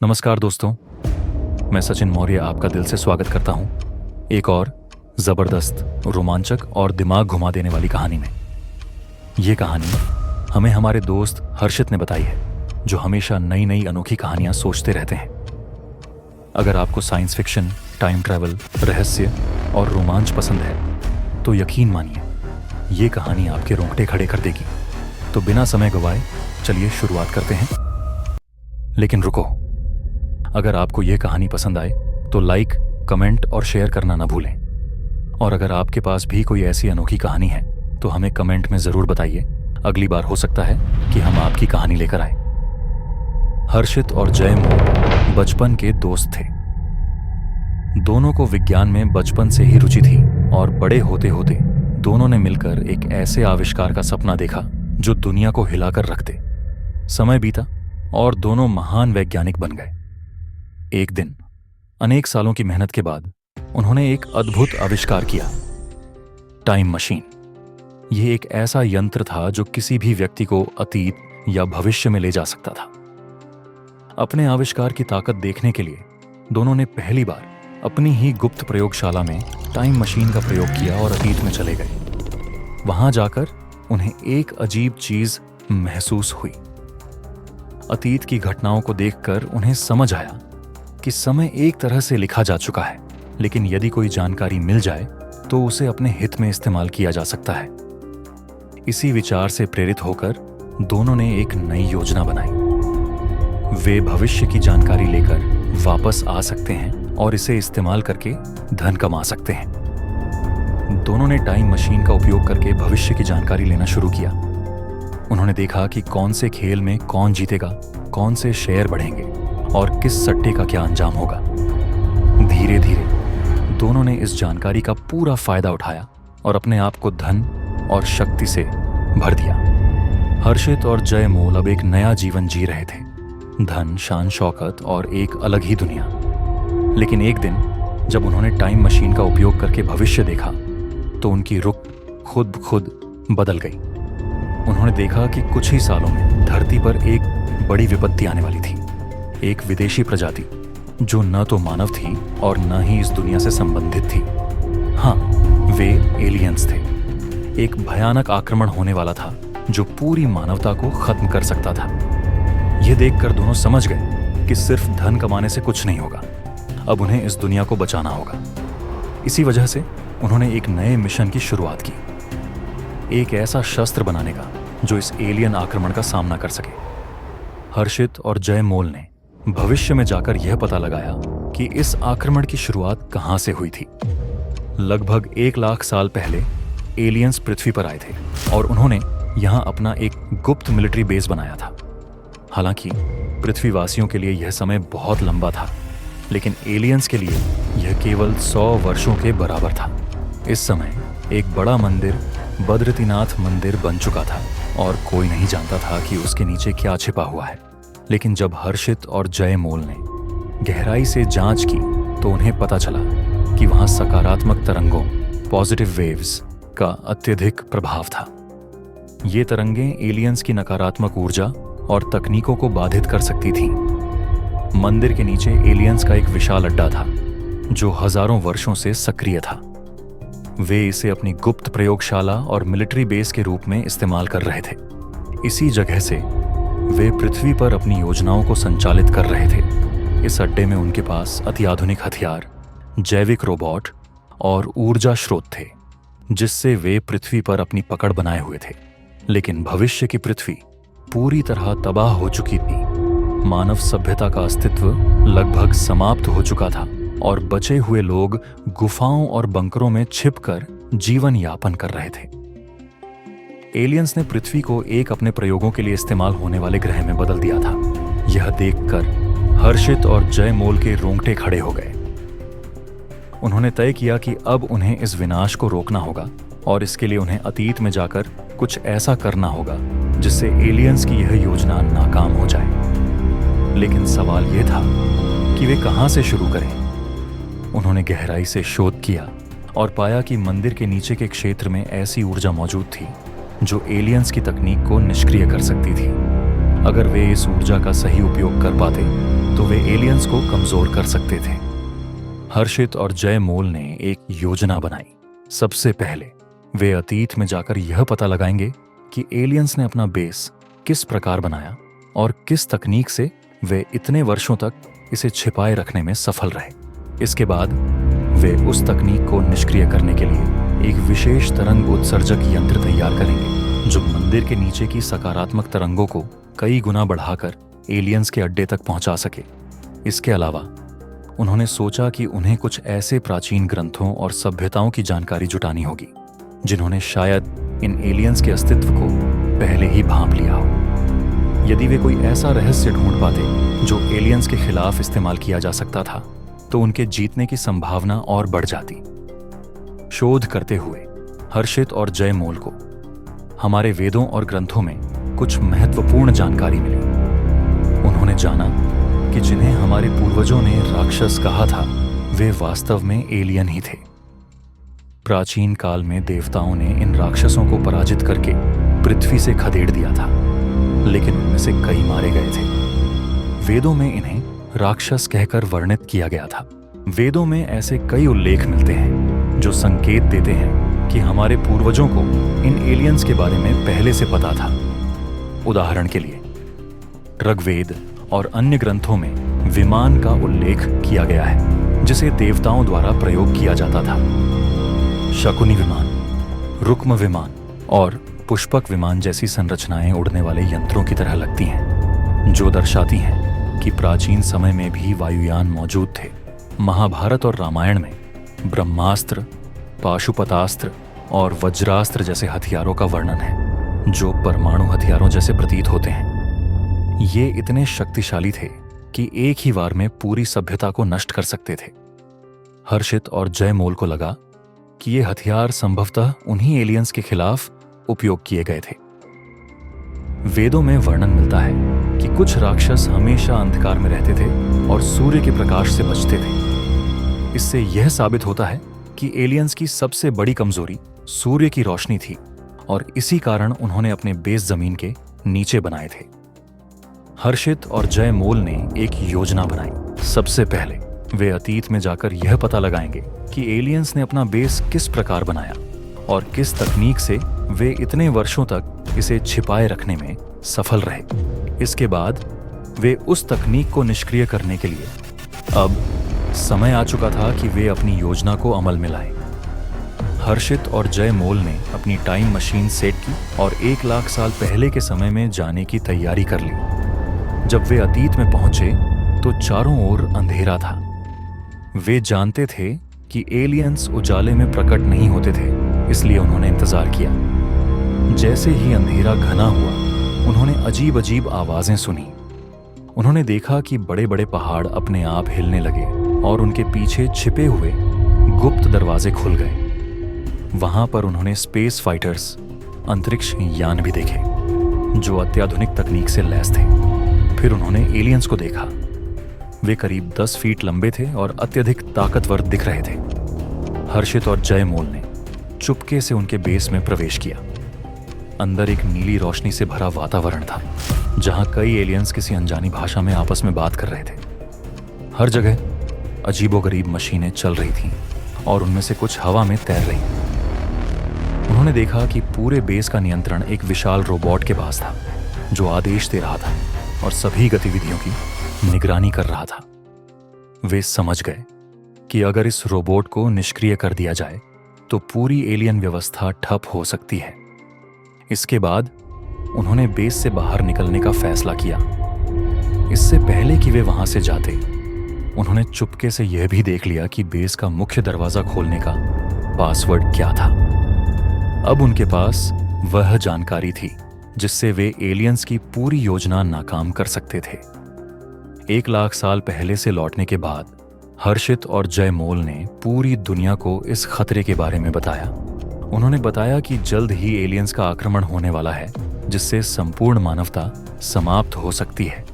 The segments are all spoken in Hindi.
नमस्कार दोस्तों, मैं सचिन मौर्य आपका दिल से स्वागत करता हूं एक और ज़बरदस्त, रोमांचक और दिमाग घुमा देने वाली कहानी में। ये कहानी हमें हमारे दोस्त हर्षित ने बताई है, जो हमेशा नई नई अनोखी कहानियां सोचते रहते हैं। अगर आपको साइंस फिक्शन, टाइम ट्रैवल, रहस्य और रोमांच पसंद है तो यकीन मानिए ये कहानी आपके रोंगटे खड़े कर देगी। तो बिना समय गवाए चलिए शुरुआत करते हैं। लेकिन रुको, अगर आपको यह कहानी पसंद आए तो लाइक, कमेंट और शेयर करना ना भूलें। और अगर आपके पास भी कोई ऐसी अनोखी कहानी है तो हमें कमेंट में जरूर बताइए। अगली बार हो सकता है कि हम आपकी कहानी लेकर आए। हर्षित और जय मोल बचपन के दोस्त थे। दोनों को विज्ञान में बचपन से ही रुचि थी और बड़े होते होते दोनों ने मिलकर एक ऐसे आविष्कार का सपना देखा जो दुनिया को हिलाकर रख दे। समय बीता और दोनों महान वैज्ञानिक बन गए। एक दिन अनेक सालों की मेहनत के बाद उन्होंने एक अद्भुत आविष्कार किया, टाइम मशीन। यह एक ऐसा यंत्र था जो किसी भी व्यक्ति को अतीत या भविष्य में ले जा सकता था। अपने आविष्कार की ताकत देखने के लिए दोनों ने पहली बार अपनी ही गुप्त प्रयोगशाला में टाइम मशीन का प्रयोग किया और अतीत में चले गए। वहां जाकर उन्हें एक अजीब चीज महसूस हुई। अतीत की घटनाओं को देखकर उन्हें समझ आया कि समय एक तरह से लिखा जा चुका है, लेकिन यदि कोई जानकारी मिल जाए तो उसे अपने हित में इस्तेमाल किया जा सकता है। इसी विचार से प्रेरित होकर दोनों ने एक नई योजना बनाई। वे भविष्य की जानकारी लेकर वापस आ सकते हैं और इसे इस्तेमाल करके धन कमा सकते हैं। दोनों ने टाइम मशीन का उपयोग करके भविष्य की जानकारी लेना शुरू किया। उन्होंने देखा कि कौन से खेल में कौन जीतेगा, कौन से शेयर बढ़ेंगे और किस सट्टे का क्या अंजाम होगा। धीरे धीरे दोनों ने इस जानकारी का पूरा फायदा उठाया और अपने आप को धन और शक्ति से भर दिया। हर्षित और जय मोल अब एक नया जीवन जी रहे थे, धन, शान, शौकत और एक अलग ही दुनिया। लेकिन एक दिन जब उन्होंने टाइम मशीन का उपयोग करके भविष्य देखा तो उनकी रुख खुद बदल गई। उन्होंने देखा कि कुछ ही सालों में धरती पर एक बड़ी विपत्ति आने वाली थी। एक विदेशी प्रजाति जो न तो मानव थी और न ही इस दुनिया से संबंधित थी। हाँ, वे एलियंस थे। एक भयानक आक्रमण होने वाला था जो पूरी मानवता को खत्म कर सकता था। यह देखकर दोनों समझ गए कि सिर्फ धन कमाने से कुछ नहीं होगा, अब उन्हें इस दुनिया को बचाना होगा। इसी वजह से उन्होंने एक नए मिशन की शुरुआत की, एक ऐसा शस्त्र बनाने का जो इस एलियन आक्रमण का सामना कर सके। हर्षित और जय मोल ने भविष्य में जाकर यह पता लगाया कि इस आक्रमण की शुरुआत कहां से हुई थी। लगभग 1 लाख साल पहले एलियंस पृथ्वी पर आए थे और उन्होंने यहां अपना एक गुप्त मिलिट्री बेस बनाया था। हालांकि पृथ्वीवासियों के लिए यह समय बहुत लंबा था, लेकिन एलियंस के लिए यह केवल 100 वर्षों के बराबर था। इस समय एक बड़ा मंदिर, बद्रीनाथ मंदिर बन चुका था और कोई नहीं जानता था कि उसके नीचे क्या छिपा हुआ है। लेकिन जब हर्षित और जय मोल ने गहराई से जांच की तो उन्हें पता चला कि वहां सकारात्मक तरंगों, पॉजिटिव वेव्स का अत्यधिक प्रभाव था। ये तरंगें एलियंस की नकारात्मक ऊर्जा और तकनीकों को बाधित कर सकती थीं। मंदिर के नीचे एलियंस का एक विशाल अड्डा था जो हजारों वर्षों से सक्रिय था। वे इसे अपनी गुप्त प्रयोगशाला और मिलिट्री बेस के रूप में इस्तेमाल कर रहे थे। इसी जगह से वे पृथ्वी पर अपनी योजनाओं को संचालित कर रहे थे। इस अड्डे में उनके पास अत्याधुनिक हथियार, जैविक रोबोट और ऊर्जा स्रोत थे, जिससे वे पृथ्वी पर अपनी पकड़ बनाए हुए थे। लेकिन भविष्य की पृथ्वी पूरी तरह तबाह हो चुकी थी। मानव सभ्यता का अस्तित्व लगभग समाप्त हो चुका था और बचे हुए लोग गुफाओं और बंकरों में छिपकर जीवन यापन कर रहे थे। एलियंस ने पृथ्वी को एक अपने प्रयोगों के लिए इस्तेमाल होने वाले ग्रह में बदल दिया था। यह देखकर हर्षित और जय मोल के रोंगटे खड़े हो गए। उन्होंने तय किया कि अब उन्हें इस विनाश को रोकना होगा और इसके लिए उन्हें अतीत में जाकर कुछ ऐसा करना होगा जिससे एलियंस की यह योजना नाकाम हो जाए। लेकिन सवाल यह था कि वे कहां से शुरू करें। उन्होंने गहराई से शोध किया और पाया कि मंदिर के नीचे के क्षेत्र में ऐसी ऊर्जा मौजूद थी जो एलियंस की तकनीक को निष्क्रिय कर सकती थी। अगर वे इस ऊर्जा का सही उपयोग कर पाते तो वे एलियंस को कमजोर कर सकते थे। हर्षित और जय मोल ने एक योजना बनाई। सबसे पहले वे अतीत में जाकर यह पता लगाएंगे कि एलियंस ने अपना बेस किस प्रकार बनाया और किस तकनीक से वे इतने वर्षों तक इसे छिपाए रखने में सफल रहे। इसके बाद वे उस तकनीक को निष्क्रिय करने के लिए एक विशेष तरंग उत्सर्जक यंत्र तैयार करेंगे जो मंदिर के नीचे की सकारात्मक तरंगों को कई गुना बढ़ाकर एलियंस के अड्डे तक पहुंचा सके। इसके अलावा उन्होंने सोचा कि उन्हें कुछ ऐसे प्राचीन ग्रंथों और सभ्यताओं की जानकारी जुटानी होगी जिन्होंने शायद इन एलियंस के अस्तित्व को पहले ही भांप लिया हो। यदि वे कोई ऐसा रहस्य ढूंढ पाते जो एलियंस के खिलाफ इस्तेमाल किया जा सकता था तो उनके जीतने की संभावना और बढ़ जाती। शोध करते हुए हर्षित और जय मोल को हमारे वेदों और ग्रंथों में कुछ महत्वपूर्ण जानकारी मिली। उन्होंने जाना कि जिन्हें हमारे पूर्वजों ने राक्षस कहा था वे वास्तव में एलियन ही थे। प्राचीन काल में देवताओं ने इन राक्षसों को पराजित करके पृथ्वी से खदेड़ दिया था, लेकिन उनमें से कई मारे गए थे। वेदों में इन्हें राक्षस कहकर वर्णित किया गया था। वेदों में ऐसे कई उल्लेख मिलते हैं जो संकेत देते हैं कि हमारे पूर्वजों को इन एलियंस के बारे में पहले से पता था। उदाहरण के लिए ऋग्वेद और अन्य ग्रंथों में विमान का उल्लेख किया गया है जिसे देवताओं द्वारा प्रयोग किया जाता था। शकुनी विमान, रुक्म विमान और पुष्पक विमान जैसी संरचनाएं उड़ने वाले यंत्रों की तरह लगती हैं, जो दर्शाती हैं कि प्राचीन समय में भी वायुयान मौजूद थे। महाभारत और रामायण में ब्रह्मास्त्र, पाशुपतास्त्र और वज्रास्त्र जैसे हथियारों का वर्णन है जो परमाणु हथियारों जैसे प्रतीत होते हैं। ये इतने शक्तिशाली थे कि एक ही वार में पूरी सभ्यता को नष्ट कर सकते थे। हर्षित और जय मोल को लगा कि ये हथियार संभवतः उन्हीं एलियंस के खिलाफ उपयोग किए गए थे। वेदों में वर्णन मिलता है कि कुछ राक्षस हमेशा अंधकार में रहते थे और सूर्य के प्रकाश से बचते थे। इससे यह साबित होता है कि एलियंस की सबसे बड़ी कमजोरी सूर्य की रोशनी थी और इसी कारण उन्होंने अपने बेस जमीन के नीचे बनाए थे। हर्षित और जय मोल ने एक योजना बनाई। सबसे पहले वे अतीत में जाकर यह पता लगाएंगे कि एलियंस ने अपना बेस किस प्रकार बनाया और किस तकनीक से वे इतने वर्षों तक इसे छिपाए रखने में सफल रहे। इसके बाद वे उस तकनीक को निष्क्रिय करने के लिए अब समय आ चुका था कि वे अपनी योजना को अमल में लाएं। हर्षित और जय मोल ने अपनी टाइम मशीन सेट की और 1 लाख साल पहले के समय में जाने की तैयारी कर ली। जब वे अतीत में पहुंचे तो चारों ओर अंधेरा था। वे जानते थे कि एलियंस उजाले में प्रकट नहीं होते थे, इसलिए उन्होंने इंतजार किया। जैसे ही अंधेरा घना हुआ, उन्होंने अजीब अजीब आवाजें सुनी। उन्होंने देखा कि बड़े बड़े पहाड़ अपने आप हिलने लगे और उनके पीछे छिपे हुए गुप्त दरवाजे खुल गए। वहां पर उन्होंने स्पेस फाइटर्स, अंतरिक्ष यान भी देखे जो अत्याधुनिक तकनीक से लैस थे। फिर उन्होंने एलियंस को देखा। वे करीब 10 फीट लंबे थे और अत्यधिक ताकतवर दिख रहे थे। हर्षित और जय मोल ने चुपके से उनके बेस में प्रवेश किया। अंदर एक नीली रोशनी से भरा वातावरण था जहां कई एलियंस किसी अनजानी भाषा में आपस में बात कर रहे थे। हर जगह अजीबोगरीब मशीनें चल रही थीं और उनमें से कुछ हवा में तैर रही। उन्होंने देखा कि पूरे बेस का नियंत्रण एक विशाल रोबोट के पास था जो आदेश दे रहा था और सभी गतिविधियों की निगरानी कर रहा था। वे समझ गए कि अगर इस रोबोट को निष्क्रिय कर दिया जाए तो पूरी एलियन व्यवस्था ठप हो सकती है। इसके बाद उन्होंने बेस से बाहर निकलने का फैसला किया। इससे पहले कि वे वहां से जाते, उन्होंने चुपके से यह भी देख लिया कि बेस का मुख्य दरवाजा खोलने का पासवर्ड क्या था। अब उनके पास वह जानकारी थी जिससे वे एलियंस की पूरी योजना नाकाम कर सकते थे। 1 लाख साल पहले से लौटने के बाद हर्षित और जय मोल ने पूरी दुनिया को इस खतरे के बारे में बताया। उन्होंने बताया कि जल्द ही एलियंस का आक्रमण होने वाला है जिससे संपूर्ण मानवता समाप्त हो सकती है।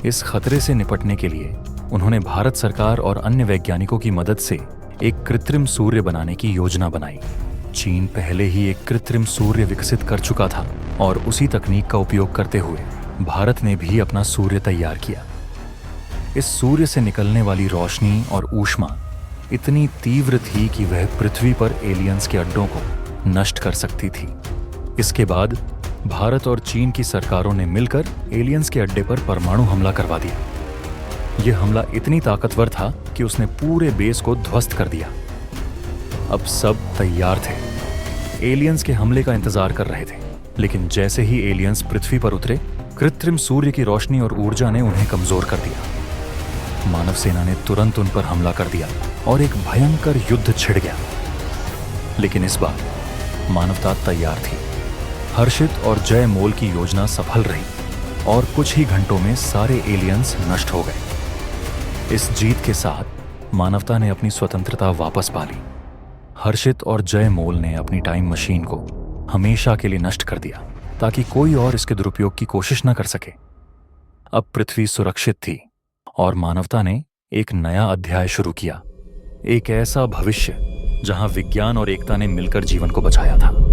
इस खतरे से निपटने के लिए उन्होंने भारत सरकार और अन्य वैज्ञानिकों की मदद से एक कृत्रिम सूर्य बनाने की योजना बनाई। चीन पहले ही एक कृत्रिम सूर्य विकसित कर चुका था और उसी तकनीक का उपयोग करते हुए भारत ने भी अपना सूर्य तैयार किया। इस सूर्य से निकलने वाली रोशनी और ऊष्मा इतनी तीव्र थी कि वह पृथ्वी पर एलियंस के अड्डों को नष्ट कर सकती थी। इसके बाद भारत और चीन की सरकारों ने मिलकर एलियंस के अड्डे पर परमाणु हमला करवा दिया। यह हमला इतनी ताकतवर था कि उसने पूरे बेस को ध्वस्त कर दिया। अब सब तैयार थे, एलियंस के हमले का इंतजार कर रहे थे। लेकिन जैसे ही एलियंस पृथ्वी पर उतरे, कृत्रिम सूर्य की रोशनी और ऊर्जा ने उन्हें कमजोर कर दिया। मानव सेना ने तुरंत उन पर हमला कर दिया और एक भयंकर युद्ध छिड़ गया। लेकिन इस बार मानवता तैयार थी। हर्षित और जय मोल की योजना सफल रही और कुछ ही घंटों में सारे एलियंस नष्ट हो गए। इस जीत के साथ मानवता ने अपनी स्वतंत्रता वापस पा ली। हर्षित और जय मोल ने अपनी टाइम मशीन को हमेशा के लिए नष्ट कर दिया ताकि कोई और इसके दुरुपयोग की कोशिश न कर सके। अब पृथ्वी सुरक्षित थी और मानवता ने एक नया अध्याय शुरू किया, एक ऐसा भविष्य जहां विज्ञान और एकता ने मिलकर जीवन को बचाया था।